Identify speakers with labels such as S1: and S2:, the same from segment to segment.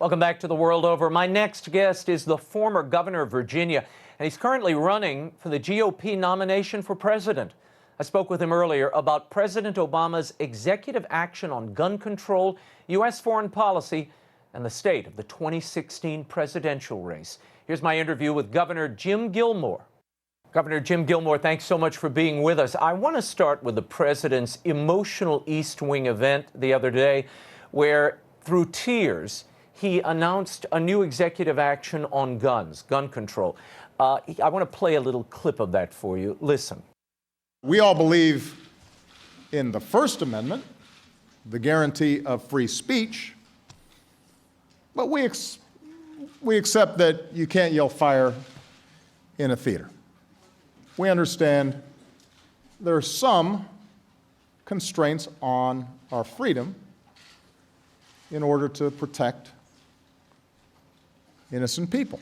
S1: Welcome back to The World Over. My next guest is the former governor of Virginia, and he's currently running for the GOP nomination for president. I spoke with him earlier about President Obama's executive action on gun control, U.S. foreign policy, and the state of the 2016 presidential race. Here's my interview with Governor Jim Gilmore. Governor Jim Gilmore, thanks so much for being with us. I want to start with the president's emotional East Wing event the other day, where through tears, he announced a new executive action on guns, gun control. I want to play a little clip of that for you. Listen.
S2: We all believe in the First Amendment, the guarantee of free speech, but we accept that you can't yell fire in a theater. We understand there are some constraints on our freedom in order to protect innocent people.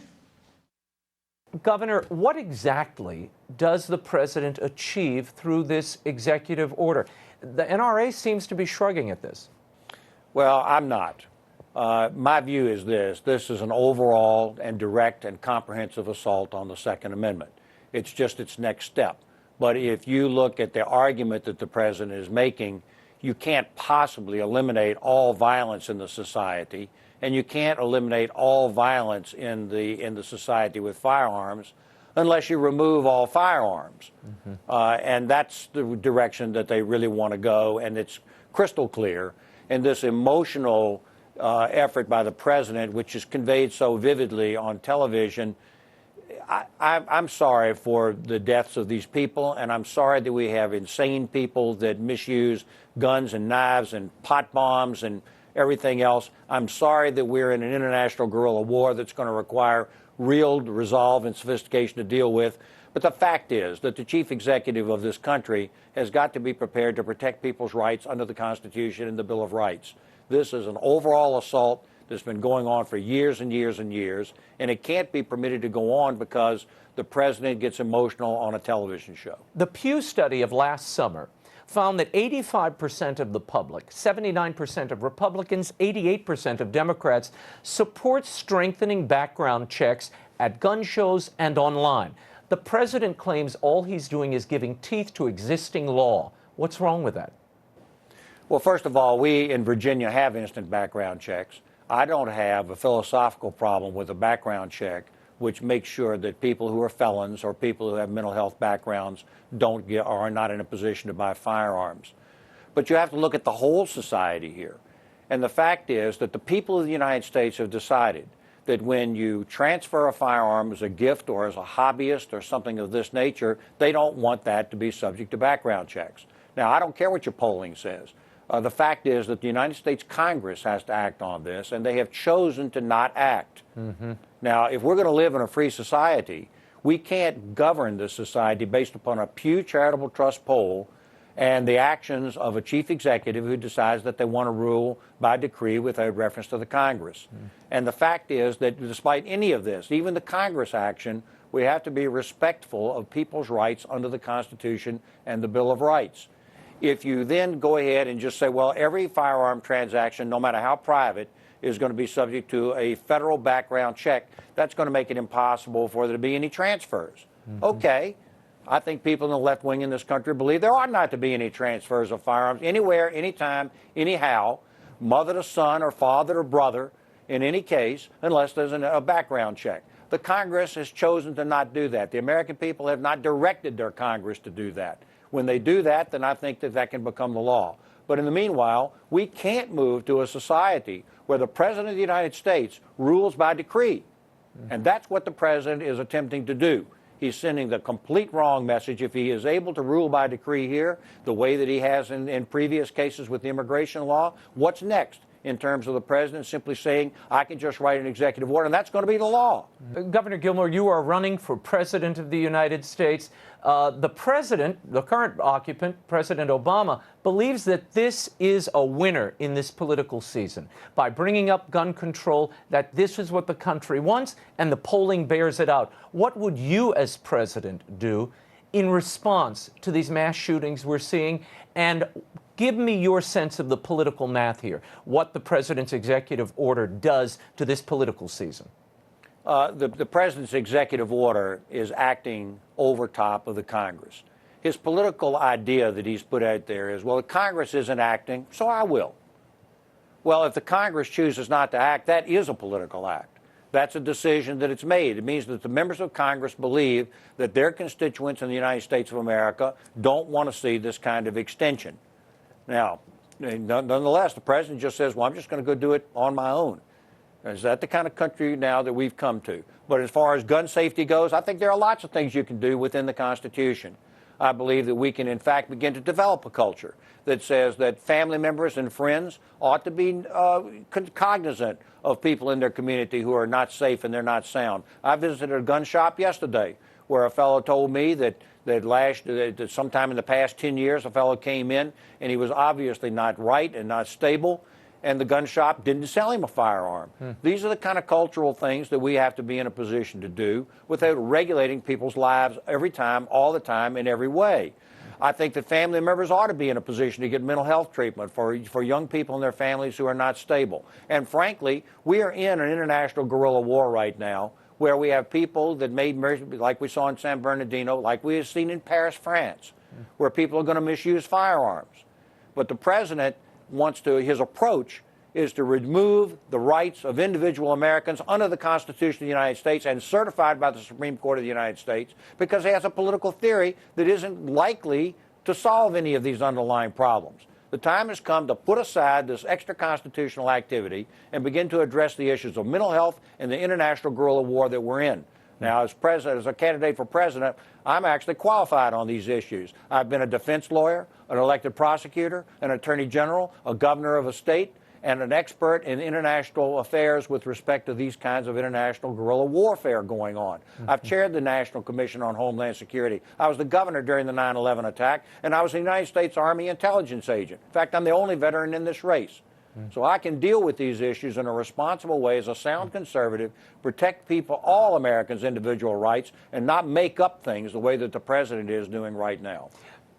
S1: Governor, what exactly does the president achieve through this executive order? The NRA seems to be shrugging at this.
S3: Well, I'm not. My view is this. This is an overall and direct and comprehensive assault on the Second Amendment. It's just its next step. But if you look at the argument that the president is making, you can't possibly eliminate all violence in the society, and you can't eliminate all violence in the society with firearms unless you remove all firearms. And that's the direction that they really want to go, and it's crystal clear. And this emotional effort by the president, which is conveyed so vividly on television, I'm sorry for the deaths of these people, and I'm sorry that we have insane people that misuse guns and knives and pot bombs and everything else. I'm sorry that we're in an international guerrilla war that's going to require real resolve and sophistication to deal with. But the fact is that the chief executive of this country has got to be prepared to protect people's rights under the Constitution and the Bill of Rights. This is an overall assault that's been going on for years and years and years, and it can't be permitted to go on because the president gets emotional on a television show.
S1: The Pew study of last summer found that 85% of the public, 79% of Republicans, 88% of Democrats support strengthening background checks at gun shows and online. The president claims all he's doing is giving teeth to existing law. What's wrong with that?
S3: Well, first of all, we in Virginia have instant background checks. I don't have a philosophical problem with a background check which makes sure that people who are felons or people who have mental health backgrounds are not in a position to buy firearms. But you have to look at the whole society here. And the fact is that the people of the United States have decided that when you transfer a firearm as a gift or as a hobbyist or something of this nature, they don't want that to be subject to background checks. Now, I don't care what your polling says. The fact is that the United States Congress has to act on this, and they have chosen to not act. Now, if we're going to live in a free society, we can't govern this society based upon a Pew Charitable Trust poll and the actions of a chief executive who decides that they want to rule by decree with a reference to the Congress. And the fact is that despite any of this, even the Congress action, we have to be respectful of people's rights under the Constitution and the Bill of Rights. If you then go ahead and just say, well, every firearm transaction, no matter how private, is going to be subject to a federal background check, that's going to make it impossible for there to be any transfers. Okay. I think people in the left wing in this country believe there ought not to be any transfers of firearms anywhere, anytime, anyhow, mother to son or father to brother, in any case, unless there's a background check. The Congress has chosen to not do that. The American people have not directed their Congress to do that. When they do that, then I think that that can become the law. But in the meanwhile, we can't move to a society where the President of the United States rules by decree. And that's what the President is attempting to do. He's sending the complete wrong message. If he is able to rule by decree here, the way that he has in previous cases with the immigration law, what's next in terms of the president simply saying, I can just write an executive order, and that's going to be the law?
S1: Governor Gilmore, you are running for President of the United States. The president, the current occupant, President Obama, believes that this is a winner in this political season by bringing up gun control, that this is what the country wants, and the polling bears it out. What would you as president do in response to these mass shootings we're seeing? And Give me your sense of the political math here, what the president's executive order does to this political season.
S3: The president's executive order is acting over top of the Congress. His political idea that he's put out there is, well, the Congress isn't acting, so I will. Well, if the Congress chooses not to act, that is a political act. That's a decision that it's made. It means that the members of Congress believe that their constituents in the United States of America don't want to see this kind of extension. Now, nonetheless, the president just says, well, I'm just going to go do it on my own. Is that the kind of country now that we've come to? But as far as gun safety goes, I think there are lots of things you can do within the Constitution. I believe that we can, in fact, begin to develop a culture that says that family members and friends ought to be cognizant of people in their community who are not safe and they're not sound. I visited a gun shop yesterday where a fellow told me that sometime in the past 10 years, a fellow came in and he was obviously not right and not stable, and the gun shop didn't sell him a firearm. These are the kind of cultural things that we have to be in a position to do without regulating people's lives every time, all the time, in every way. I think that family members ought to be in a position to get mental health treatment for young people and their families who are not stable. And frankly, we are in an international guerrilla war right now where we have people that made, like we saw in San Bernardino, like we have seen in Paris, France, where people are going to misuse firearms. But the president his approach is to remove the rights of individual Americans under the Constitution of the United States and certified by the Supreme Court of the United States, because he has a political theory that isn't likely to solve any of these underlying problems. The time has come to put aside this extra constitutional activity and begin to address the issues of mental health and the international guerrilla war that we're in. Now, as a candidate for president, I'm actually qualified on these issues. I've been a defense lawyer, an elected prosecutor, an attorney general, a governor of a state, and an expert in international affairs with respect to these kinds of international guerrilla warfare going on. I've chaired the National Commission on Homeland Security. I was the governor during the 9/11 attack, and I was the United States Army intelligence agent. In fact, I'm the only veteran in this race. So I can deal with these issues in a responsible way as a sound conservative, protect people, all Americans' individual rights, and not make up things the way that the president is doing right now.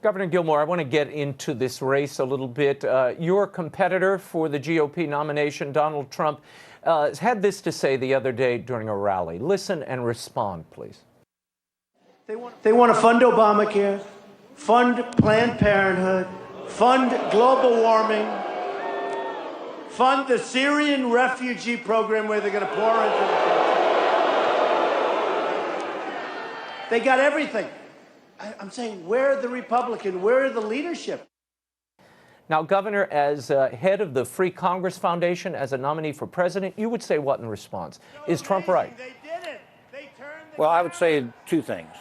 S1: Governor Gilmore, I want to get into this race a little bit. Your competitor for the GOP nomination, Donald Trump, had this to say the other day during a rally. Listen and respond, please.
S4: They want to fund Obamacare, fund Planned Parenthood, fund global warming, fund the Syrian refugee program where they're going to pour into the country. They got everything. I'm saying, where are the Republicans? Where are the leadership?
S1: Now, Governor, as head of the Free Congress Foundation, as a nominee for president, you would say what in response? Is Trump right?
S4: They did it. They turned the
S3: Well, I would say two things.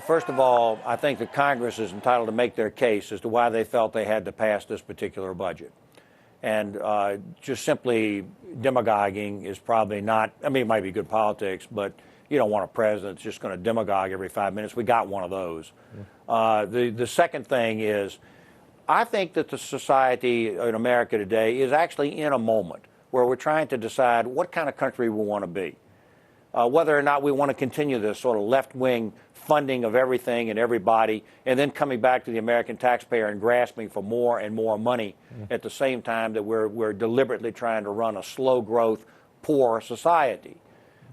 S3: First of all, I think that Congress is entitled to make their case as to why they felt they had to pass this particular budget. And just simply demagoguing is probably not, I mean, it might be good politics, but you don't want a president that's just going to demagogue every 5 minutes. We got one of those. The second thing is, I think that the society in America today is actually in a moment where we're trying to decide what kind of country we want to be. Whether or not we want to continue this sort of left-wing funding of everything and everybody, and then coming back to the American taxpayer and grasping for more and more money at the same time that we're deliberately trying to run a slow-growth, poor society.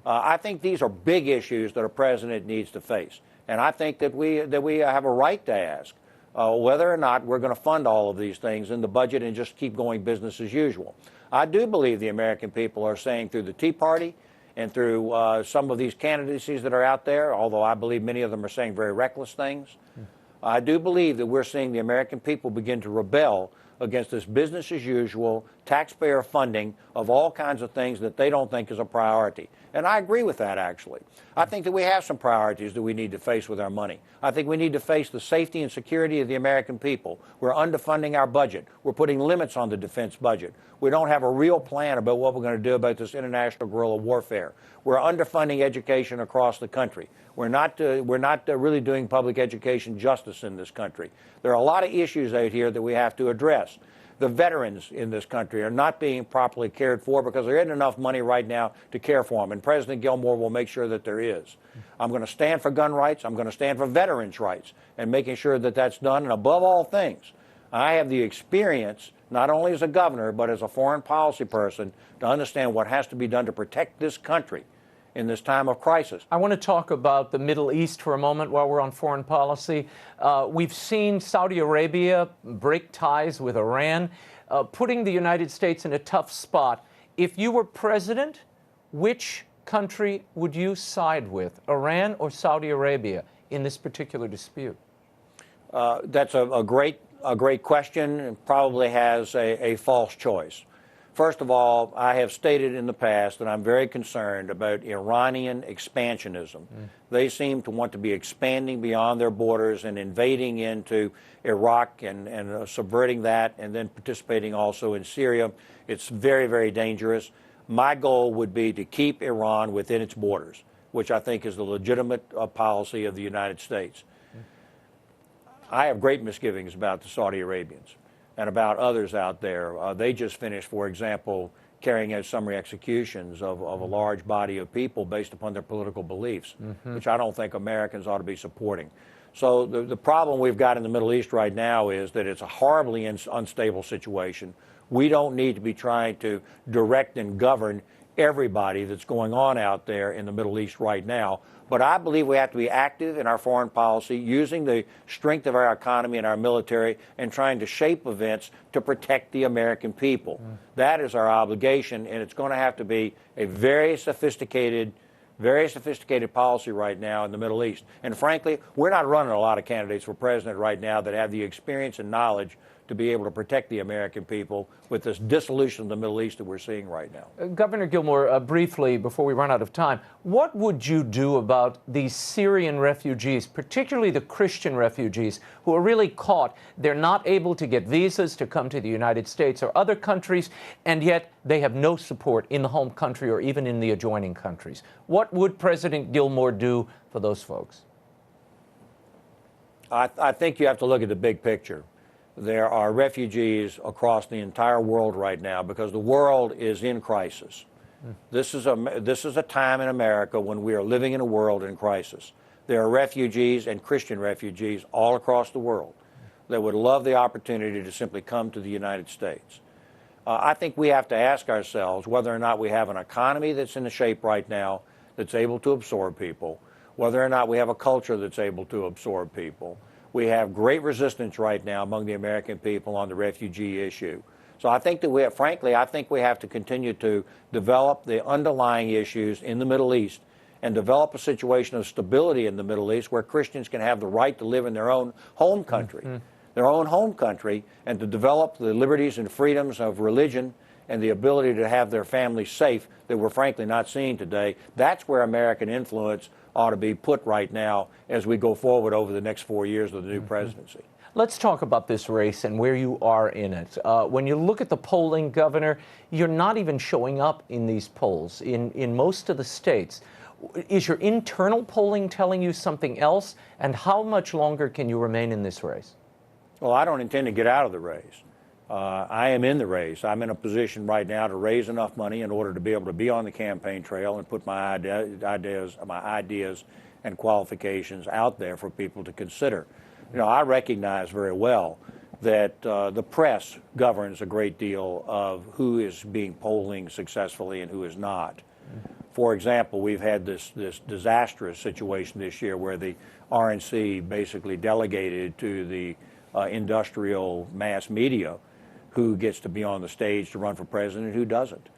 S3: I think these are big issues that a president needs to face, and I think that we have a right to ask whether or not we're going to fund all of these things in the budget and just keep going business as usual. I do believe the American people are saying through the Tea Party and through some of these candidacies that are out there, although I believe many of them are saying very reckless things, I do believe that we're seeing the American people begin to rebel against this business as usual taxpayer funding of all kinds of things that they don't think is a priority. And I agree with that, actually. I think that we have some priorities that we need to face with our money. I think we need to face the safety and security of the American people. We're underfunding our budget. We're putting limits on the defense budget. We don't have a real plan about what we're going to do about this international guerrilla warfare. We're underfunding education across the country. We're not really doing public education justice in this country. There are a lot of issues out here that we have to address. The veterans in this country are not being properly cared for because there isn't enough money right now to care for them, and President Gilmore will make sure that there is. I'm going to stand for gun rights. I'm going to stand for veterans' rights and making sure that that's done. And above all things, I have the experience, not only as a governor, but as a foreign policy person, to understand what has to be done to protect this country in this time of crisis.
S1: I want to talk about the Middle East for a moment while we're on foreign policy. We've seen Saudi Arabia break ties with Iran, putting the United States in a tough spot. If you were president, which country would you side with, Iran or Saudi Arabia, in this particular dispute?
S3: That's a great question, and probably has a false choice. First of all, I have stated in the past that I'm very concerned about Iranian expansionism. They seem to want to be expanding beyond their borders and invading into Iraq and subverting that, and then participating also in Syria. It's very, very dangerous. My goal would be to keep Iran within its borders, which I think is the legitimate policy of the United States. I have great misgivings about the Saudi Arabians and about others out there. They just finished, for example, carrying out summary executions of a large body of people based upon their political beliefs, which I don't think Americans ought to be supporting. So the problem we've got in the Middle East right now is that it's a horribly unstable situation. We don't need to be trying to direct and govern everybody that's going on out there in the Middle East right now. But I believe we have to be active in our foreign policy, using the strength of our economy and our military, and trying to shape events to protect the American people. That is our obligation, and it's going to have to be a very sophisticated policy right now in the Middle East. And frankly, we're not running a lot of candidates for president right now that have the experience and knowledge to be able to protect the American people with this dissolution of the Middle East that we're seeing right now.
S1: Governor Gilmore, briefly, before we run out of time, what would you do about these Syrian refugees, particularly the Christian refugees, who are really caught? They're not able to get visas to come to the United States or other countries, and yet they have no support in the home country or even in the adjoining countries. What would President Gilmore do for those folks?
S3: I think you have to look at the big picture. There are refugees across the entire world right now because the world is in crisis. This is a time in America when we are living in a world in crisis. There are refugees and Christian refugees all across the world that would love the opportunity to simply come to the United States. I think we have to ask ourselves whether or not we have an economy that's in a shape right now that's able to absorb people, whether or not we have a culture that's able to absorb people. We have great resistance right now among the American people on the refugee issue. So I think that frankly, I think we have to continue to develop the underlying issues in the Middle East and develop a situation of stability in the Middle East where Christians can have the right to live in their own home country, and to develop the liberties and freedoms of religion and the ability to have their families safe that we're frankly not seeing today. That's where American influence ought to be put right now as we go forward over the next 4 years of the new presidency.
S1: Let's talk about this race and where you are in it. When you look at the polling, Governor, you're not even showing up in these polls in most of the states. Is your internal polling telling you something else? And how much longer can you remain in this race?
S3: Well, I don't intend to get out of the race. I am in the race. I'm in a position right now to raise enough money in order to be able to be on the campaign trail and put my ideas and qualifications out there for people to consider. You know, I recognize very well that the press governs a great deal of who is being polling successfully and who is not. For example, we've had this disastrous situation this year where the RNC basically delegated to the industrial mass media who gets to be on the stage to run for president and who doesn't.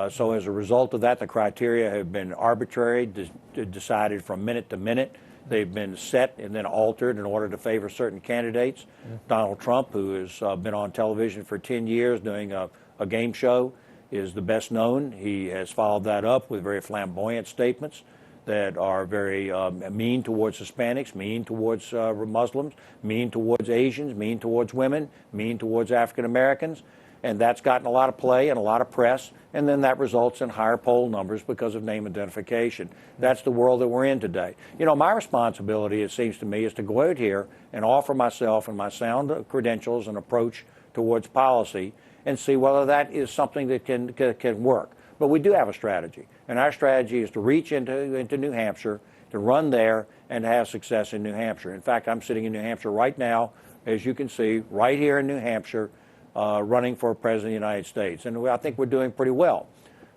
S3: So as a result of that, the criteria have been arbitrary, decided from minute to minute. They've been set and then altered in order to favor certain candidates. Donald Trump, who has been on television for 10 years doing a game show, is the best known. He has followed that up with very flamboyant statements that are very mean towards Hispanics, mean towards Muslims, mean towards Asians, mean towards women, mean towards African Americans. And that's gotten a lot of play and a lot of press, and then that results in higher poll numbers because of name identification. That's the world that we're in today. You know, my responsibility, it seems to me, is to go out here and offer myself and my sound credentials and approach towards policy and see whether that is something that can work. But we do have a strategy, and our strategy is to reach into New Hampshire, to run there, and to have success in New Hampshire. In fact, I'm sitting in New Hampshire right now as you can see, right here in New Hampshire, running for President of the United States. And I think we're doing pretty well.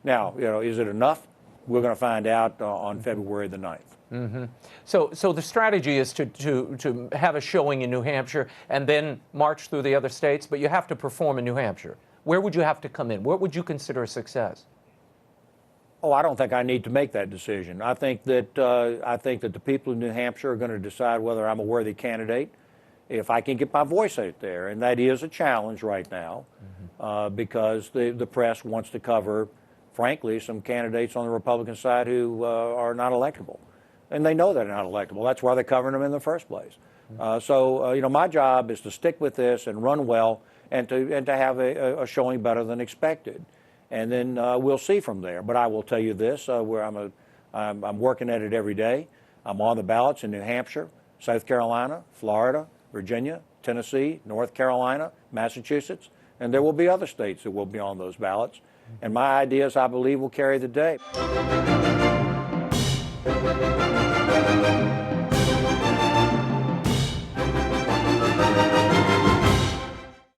S3: Now, is it enough? We're going to find out on February the 9th.
S1: Mm-hmm. So the strategy is to have a showing in New Hampshire and then march through the other states, but you have to perform in New Hampshire. Where would you have to come in? What would you consider a success?
S3: Oh, I don't think I need to make that decision. I think that the people in New Hampshire are going to decide whether I'm a worthy candidate if I can get my voice out there, and that is a challenge right now, because the press wants to cover, frankly, some candidates on the Republican side who are not electable, and they know they're not electable. That's why they're covering them in the first place. So my job is to stick with this and run well, and to have a showing better than expected. And then we'll see from there. But I will tell you this: where I'm working at it every day. I'm on the ballots in New Hampshire, South Carolina, Florida, Virginia, Tennessee, North Carolina, Massachusetts, and there will be other states that will be on those ballots. And my ideas, I believe, will carry the day.